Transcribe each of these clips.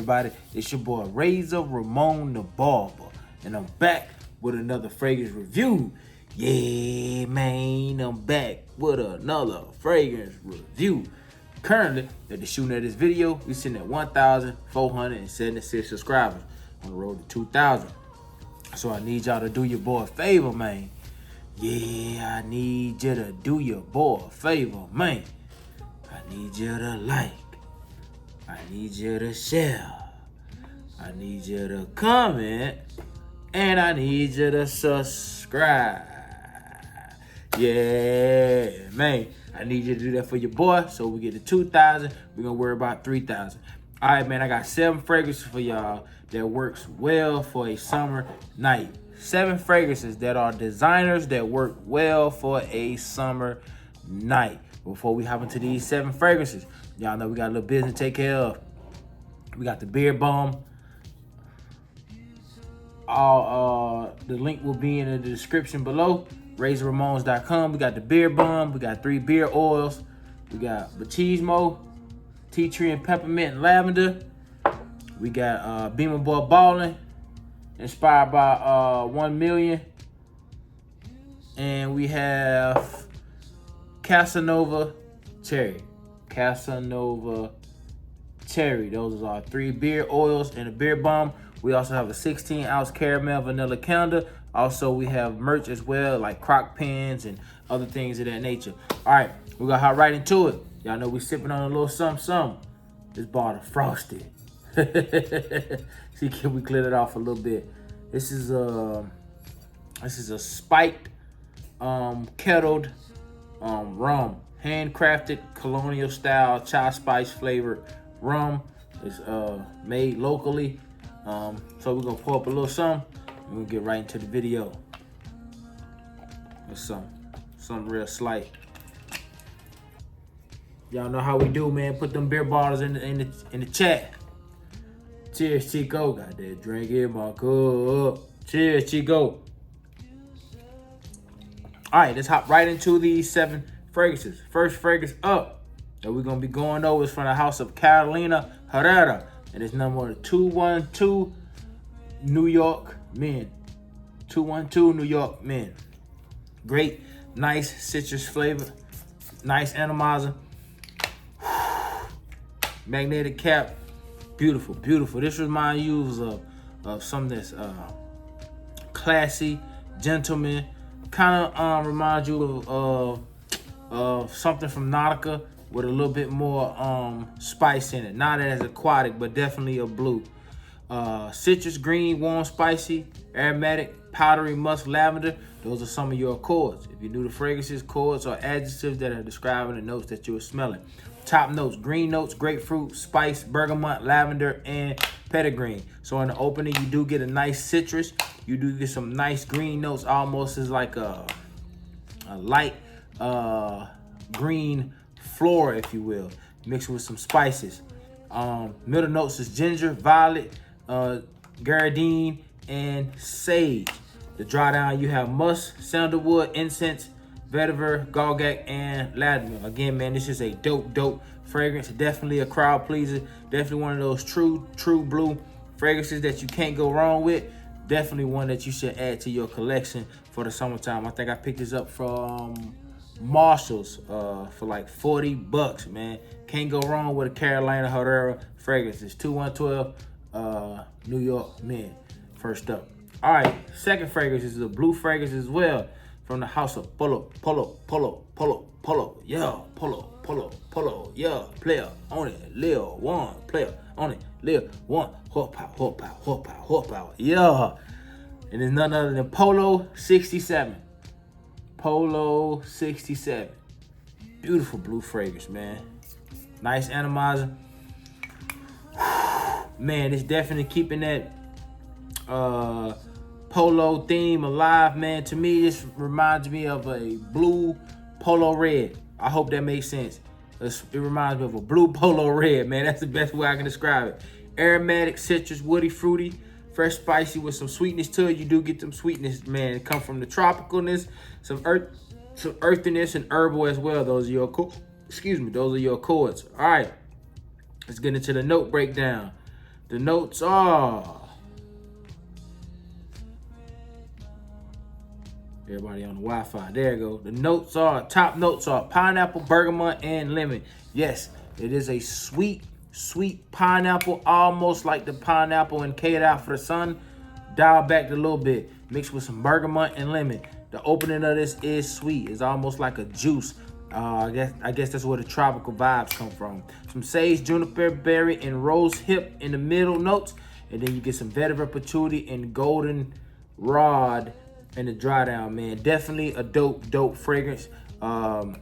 everybody? It's your boy Razor Ramon the Barber, and I'm back with another fragrance review. Yeah, man, I'm back with another fragrance review. Currently, at the shooting of this video, we sitting at 1,476 subscribers on the road to 2,000. So I need y'all to do your boy a favor, man. Yeah, I need you to do your boy a favor, man. I need you to like. I need you to share. I need you to comment. And I need you to subscribe. Yeah, man. I need you to do that for your boy. So we get to 2,000. We're going to worry about 3,000. All right, man. I got 7 fragrances for y'all that works well for a summer night. 7 fragrances that are designers that work well for a summer night. Before we hop into these 7 fragrances, y'all know we got a little business to take care of. We got the beard balm. The link will be in the description below. RazorRamones.com. We got the beard balm. We got 3 beard oils. We got machismo, tea tree and peppermint and lavender. We got Beamer Boy Ballin', inspired by 1 Million. And we have Casanova Cherry. Casanova Cherry. Those are our 3 beard oils and a beard balm. We also have a 16-ounce caramel vanilla candle. Also, we have merch as well, like crock pins and other things of that nature. All right, we're gonna hop right into it. Y'all know we sipping on a little something. This bottle frosted. See, can we clear it off a little bit? This is a spiked, kettled rum, handcrafted colonial style chai spice flavored rum. It's made locally. So we're gonna pour up a little something and we'll get right into the video. There's something real slight. Y'all know how we do, man. Put them beer bottles in the chat. Cheers, Chico. Got that drink in my cup. Cheers, Chico. All right, let's hop right into these 7 fragrances. First fragrance up that we're gonna be going over is from the house of Carolina Herrera, and it's number 212 New York Men. 212 New York Men. Great, nice citrus flavor, nice atomizer, magnetic cap, beautiful, beautiful. This reminds you of something that's classy, gentleman. Kind of reminds you of something from Nautica with a little bit more spice in it. Not as aquatic, but definitely a blue. Citrus, green, warm, spicy, aromatic, powdery, musk, lavender. Those are some of your chords. If you knew the fragrances, chords, or adjectives that are describing the notes that you were smelling. Top notes: green notes, grapefruit, spice, bergamot, lavender, and petitgreen. So in the opening, you do get a nice citrus. You do get some nice green notes, almost as like a light green flora, if you will, mixed with some spices. Middle notes is ginger, violet, grenadine, and sage. The dry down, you have musk, sandalwood, incense, vetiver, galgac, and lavender. Again, man, this is a dope fragrance. Definitely a crowd pleaser. Definitely one of those true blue fragrances that you can't go wrong with. Definitely one that you should add to your collection for the summertime. I think I picked this up from Marshall's for like $40, man. Can't go wrong with a Carolina Herrera fragrance. It's 212 New York Men. First up. All right, second fragrance is a blue fragrance as well from the house of Polo. Yeah, Polo. Yeah, player on it. Lil one, player on it. Lil one. Horsepower. Yeah. And it's none other than Polo 67. Polo 67. Beautiful blue fragrance, man. Nice atomizer. Man, it's definitely keeping that Polo theme alive, man. To me, this reminds me of a blue Polo red. I hope that makes sense. It reminds me of a blue Polo red, man. That's the best way I can describe it. Aromatic, citrus, woody, fruity, fresh, spicy with some sweetness to it. You do get some sweetness, man. It comes from the tropicalness, some earthiness and herbal as well. Those are your those are your chords. All right, let's get into the note breakdown. The notes are, everybody on the Wi-Fi, there you go. The notes are, top notes are pineapple, bergamot, and lemon. Yes, it is a sweet, sweet pineapple, almost like the pineapple in K It Out for the Sun. Dial back a little bit, mixed with some bergamot and lemon. The opening of this is sweet. It's almost like a juice. I guess that's where the tropical vibes come from. Some sage, juniper berry, and rose hip in the middle notes. And then you get some vetiver patchouli and golden rod in the dry down, man. Definitely a dope fragrance. I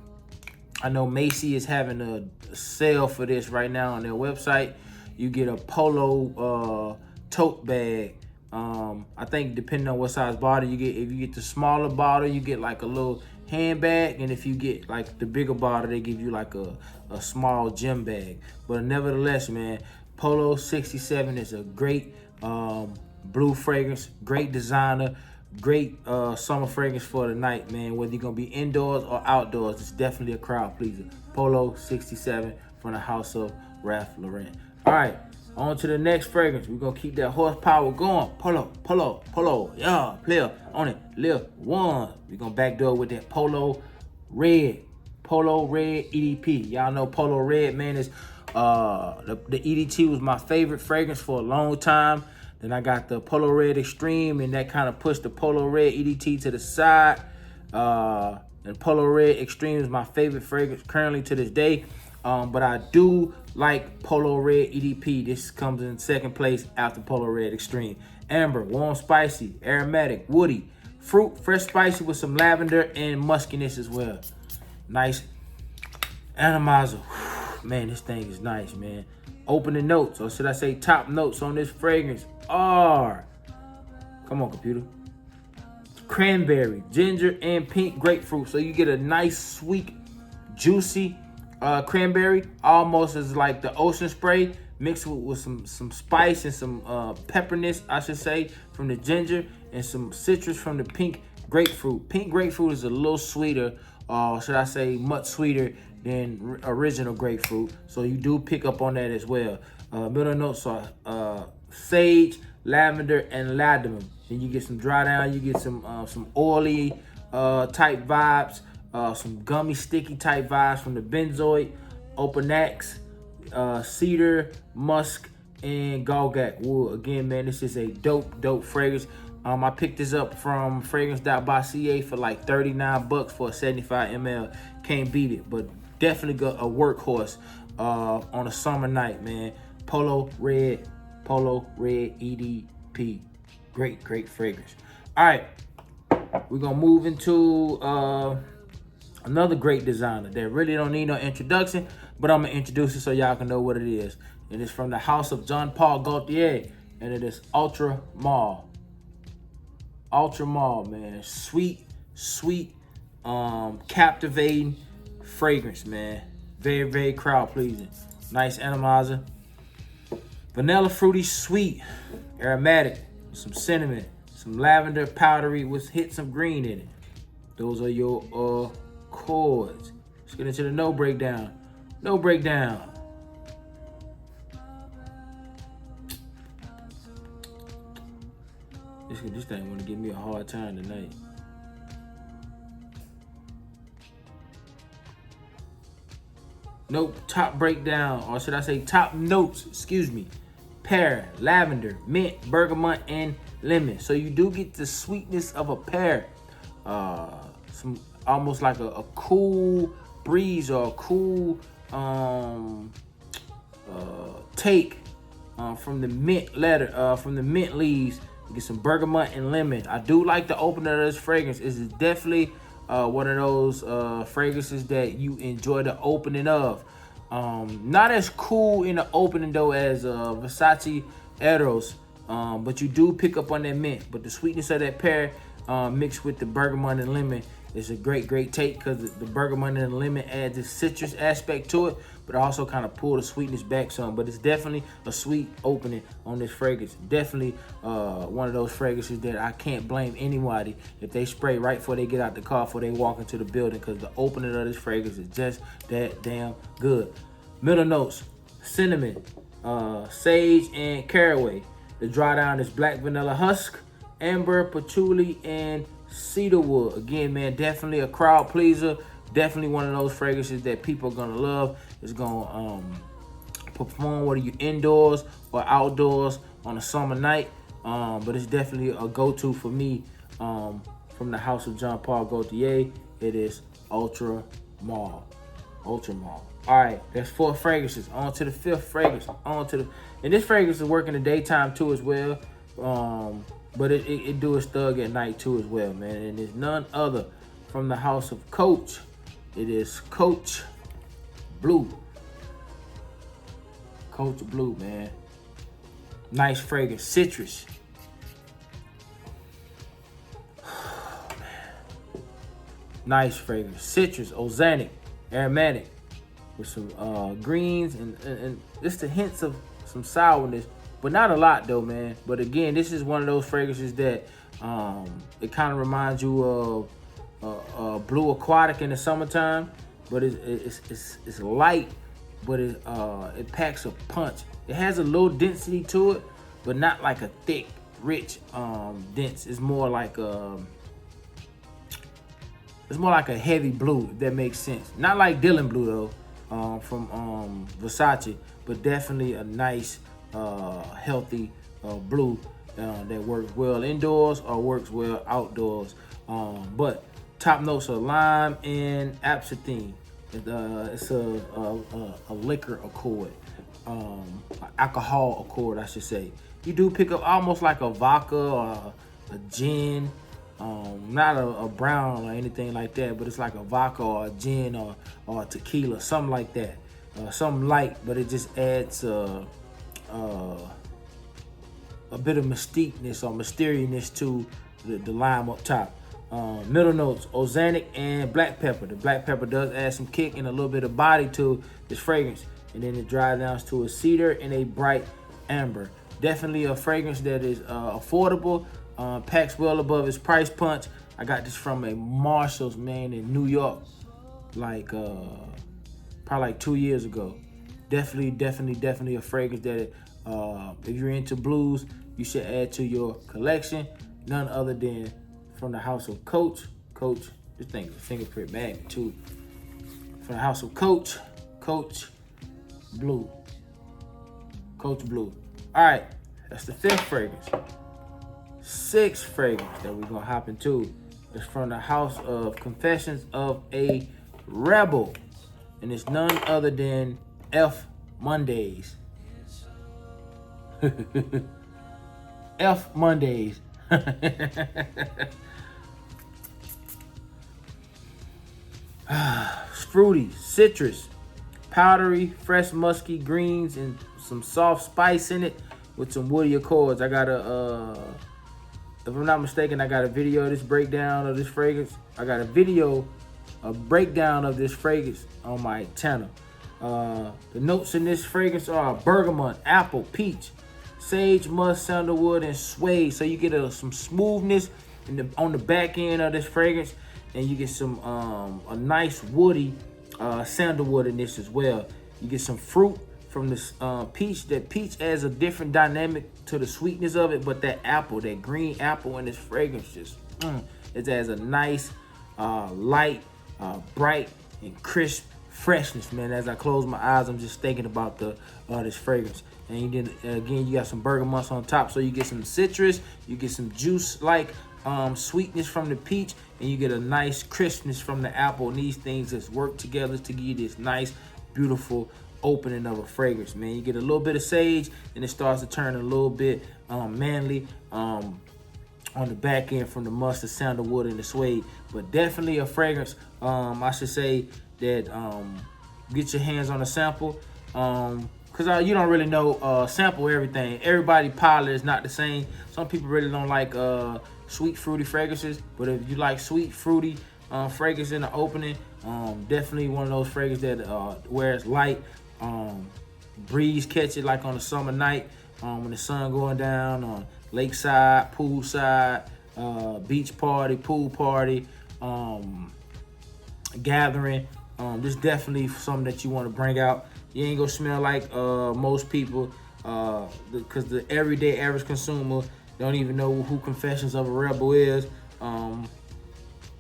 know Macy is having a sale for this right now on their website. You get a Polo tote bag. I think depending on what size bottle you get, if you get the smaller bottle, you get like a little handbag, and if you get like the bigger bottle, they give you like a small gym bag. But nevertheless, man, Polo 67 is a great blue fragrance, great designer, great summer fragrance for the night, man. Whether you're gonna be indoors or outdoors, it's definitely a crowd pleaser. Polo 67 from the house of Ralph Lauren. All right, on to the next fragrance. We're gonna keep that horsepower going. Polo, yeah, player on it, lift one. We're gonna backdoor with that Polo Red EDP. Y'all know Polo Red, man, is the EDT was my favorite fragrance for a long time. Then I got the Polo Red Extreme, and that kind of pushed the Polo Red EDT to the side. And Polo Red Extreme is my favorite fragrance currently to this day. But I do like Polo Red EDP. This comes in second place after Polo Red Extreme. Amber, warm, spicy, aromatic, woody, fruit, fresh, spicy with some lavender and muskiness as well. Nice atomizer. Man, this thing is nice, man. Opening notes, or should I say top notes on this fragrance are, come on computer, cranberry, ginger, and pink grapefruit. So you get a nice, sweet, juicy cranberry, almost as like the ocean spray, mixed with some spice and some pepperness, I should say, from the ginger, and some citrus from the pink grapefruit. Pink grapefruit is a little sweeter, should I say much sweeter than original grapefruit. So you do pick up on that as well. Middle notes are sage, lavender, and ladamum. Then you get some dry down, you get some oily type vibes, some gummy sticky type vibes from the benzoid, opanax, cedar, musk, and galgac wood. Again, man, this is a dope fragrance. I picked this up from fragrance.ca for like 39 bucks for a 75 ml. Can't beat it, but definitely got a workhorse on a summer night, man. Polo Red EDP. Great fragrance. All right, we're gonna move into another great designer that really don't need no introduction, but I'm gonna introduce it so y'all can know what it is. It is from the house of Jean Paul Gaultier, and it is Ultra Mall. Ultra Mall, man. Sweet, captivating fragrance, man. Very crowd pleasing. Nice atomizer. Vanilla, fruity, sweet, aromatic, some cinnamon, some lavender, powdery, with hits of green in it. Those are your chords. Let's get into the no breakdown. This thing want to give me a hard time tonight. Nope, top breakdown, or should I say top notes, excuse me. Pear, lavender, mint, bergamot, and lemon. So you do get the sweetness of a pear. Some almost like a cool breeze or a cool take from the mint leaves. You get some bergamot and lemon. I do like the opener of this fragrance. It's definitely one of those fragrances that you enjoy the opening of. Not as cool in the opening though as Versace Eros, but you do pick up on that mint. But the sweetness of that pear mixed with the bergamot and lemon is a great take, because the bergamot and the lemon adds this citrus aspect to it, but also kind of pull the sweetness back some. But it's definitely a sweet opening on this fragrance. Definitely one of those fragrances that I can't blame anybody if they spray right before they get out the car, before they walk into the building, because the opening of this fragrance is just that damn good. Middle notes, cinnamon, sage, and caraway. The dry down is black vanilla husk, amber, patchouli, and cedarwood. Again, man, definitely a crowd pleaser. Definitely one of those fragrances that people are gonna love. It's gonna perform whether you indoors or outdoors on a summer night. But it's definitely a go-to for me from the house of Jean Paul Gaultier. It is Ultra Mauve. Ultra Mauve. All right, that's 4 fragrances. On to the 5th fragrance. And this fragrance is working the daytime too as well. But it do its thug at night too as well, man. And it's none other from the house of Coach. It is Coach Blue. Coach Blue, man. Nice fragrance, citrus. Oh, man. Nice fragrance, citrus, oxalic, aromatic, with some greens and just the hints of some sourness, but not a lot though, man. But again, this is one of those fragrances that it kind of reminds you of Blue Aquatic in the summertime, but it's light, but it packs a punch. It has a little density to it, but not like a thick, rich, dense. It's more like a heavy blue, if that makes sense. Not like Dylan Blue though, from Versace, but definitely a nice, healthy blue that works well indoors or works well outdoors. But top notes are lime and absinthe. It's a liquor accord, alcohol accord, I should say. You do pick up almost like a vodka or a gin, not a brown or anything like that, but it's like a vodka or a gin or a tequila, something like that. Something light, but it just adds a bit of mystiqueness or mysteriousness to the lime up top. Middle notes, oxalic and black pepper. The black pepper does add some kick and a little bit of body to this fragrance. And then it dries down to a cedar and a bright amber. Definitely a fragrance that is affordable, packs well above its price punch. I got this from a Marshall's, man, in New York, like probably like 2 years ago. Definitely a fragrance that if you're into blues, you should add to your collection. None other than from the house of Coach. This thing is a fingerprint magnet too. From the house of Coach Blue. Coach Blue. All right, that's the 5th fragrance. 6th fragrance that we're gonna hop into is from the house of Confessions of a Rebel. And it's none other than F Mondays. F Mondays. Fruity, citrus, powdery, fresh musky greens, and some soft spice in it with some woody accords. I got if I'm not mistaken, I got a video of this breakdown of this fragrance. I got a breakdown of this fragrance on my channel. The notes in this fragrance are bergamot, apple, peach, sage, musk, sandalwood, and suede. So you get some smoothness on the back end of this fragrance, and you get some a nice woody sandalwood in this as well. You get some fruit from this peach. That peach adds a different dynamic to the sweetness of it, but that apple, that green apple in this fragrance just it adds a nice light, bright, and crisp freshness, man. As I close my eyes, I'm just thinking about this fragrance. And then again, you got some bergamots on top, so you get some citrus, you get some juice like sweetness from the peach, and you get a nice crispness from the apple. And these things just work together to give you this nice, beautiful opening of a fragrance, man. You get a little bit of sage, and it starts to turn a little bit manly on the back end from the mustard, sandalwood, and the suede. But definitely a fragrance, I should say, that get your hands on a sample, because you don't really know sample everything. Everybody palate is not the same. Some people really don't like sweet fruity fragrances, but if you like sweet fruity fragrance in the opening, definitely one of those fragrances that where it's light, breeze catch it like on a summer night, when the sun going down on lakeside, poolside, beach party, pool party, gathering. This definitely something that you want to bring out You ain't gonna smell like most people, because the everyday average consumer don't even know who Confessions of a Rebel is.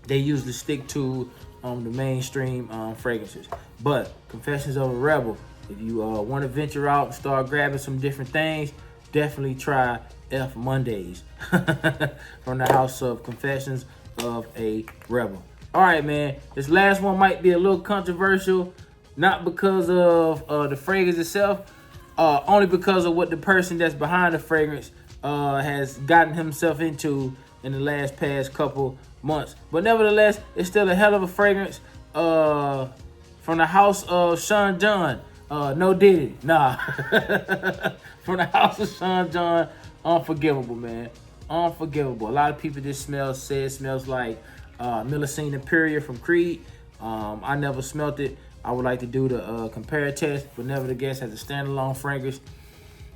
They usually stick to the mainstream fragrances. But Confessions of a Rebel, if you want to venture out and start grabbing some different things, definitely try F Mondays from the house of Confessions of a Rebel. All right, man. This last one might be a little controversial, not because of the fragrance itself, only because of what the person that's behind the fragrance has gotten himself into in the past couple months. But nevertheless, it's still a hell of a fragrance from the house of Sean John. No Diddy, nah. From the house of Sean John, Unforgivable, man. Unforgivable. A lot of people just say it smells like Millicene Imperial from Creed. I never smelt it. I would like to do the compare test, but nevertheless, as a standalone fragrance,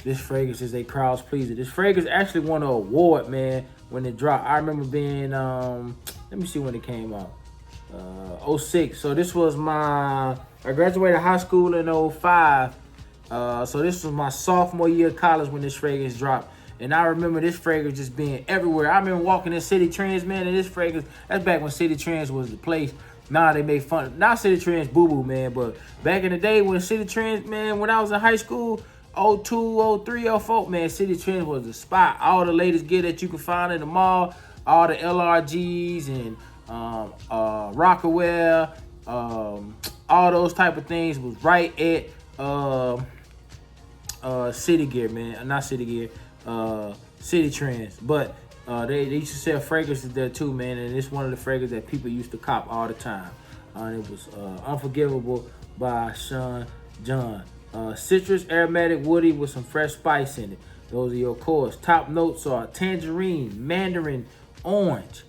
this fragrance is a crowd's pleaser. This fragrance actually won an award, man, when it dropped. I remember being, let me see when it came out. 06. So this was I graduated high school in 05. So this was my sophomore year of college when this fragrance dropped. And I remember this fragrance just being everywhere. I remember walking in City Trends, man, and this fragrance, that's back when City Trends was the place. Now they make fun. Now City Trends boo-boo, man. But back in the day when City Trends, man, when I was in high school, 02, 03, 04, man, City Trends was the spot. All the latest gear that you can find in the mall, all the LRGs and Rockaware, all those type of things was right at City Gear, man. Not City Gear, City Trends. But they used to sell fragrances there too, man, and it's one of the fragrances that people used to cop all the time. And it was Unforgivable by Sean John. Citrus, aromatic, woody with some fresh spice in it. Those are your cores. Top notes are tangerine, mandarin, orange,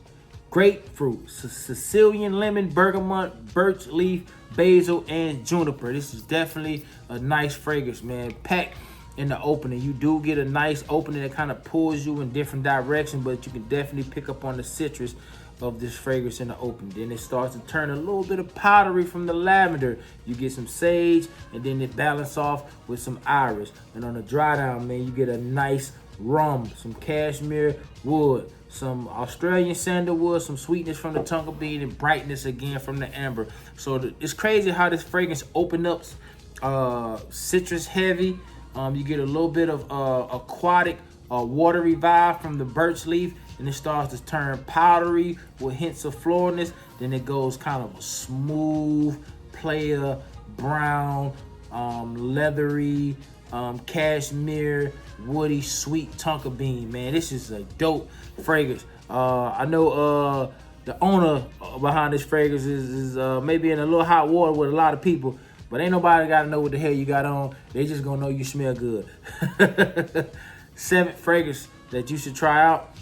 grapefruit, Sicilian lemon, bergamot, birch leaf, basil, and juniper. This is definitely a nice fragrance, man. Packed in the opening. You do get a nice opening that kind of pulls you in different directions, but you can definitely pick up on the citrus of this fragrance in the open. Then it starts to turn a little bit of powdery from the lavender. You get some sage, and then it balance off with some iris. And on the dry down, man, you get a nice rum, some cashmere wood, some Australian sandalwood, some sweetness from the tonka bean, and brightness again from the amber. So it's crazy how this fragrance open up citrus heavy. You get a little bit of aquatic, watery vibe from the birch leaf, and it starts to turn powdery with hints of floralness. Then it goes kind of a smooth, player, brown, leathery, cashmere, woody, sweet tonka bean. Man, this is a dope fragrance. I know the owner behind this fragrance is maybe in a little hot water with a lot of people, but ain't nobody got to know what the hell you got on. They just gonna know you smell good. 7th fragrance that you should try out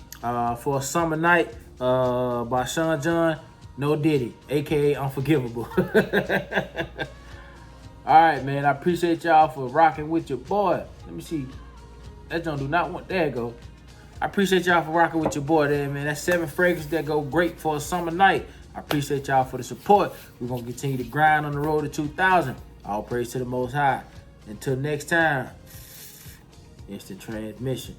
for a summer night by Sean John, No Diddy, aka Unforgivable. All right, man. I appreciate y'all for rocking with your boy. Let me see. That don't do not want. There you go. I appreciate y'all for rocking with your boy there, man. That's 7 fragrances that go great for a summer night. I appreciate y'all for the support. We're going to continue to grind on the road to 2,000. All praise to the Most High. Until next time, instant transmission.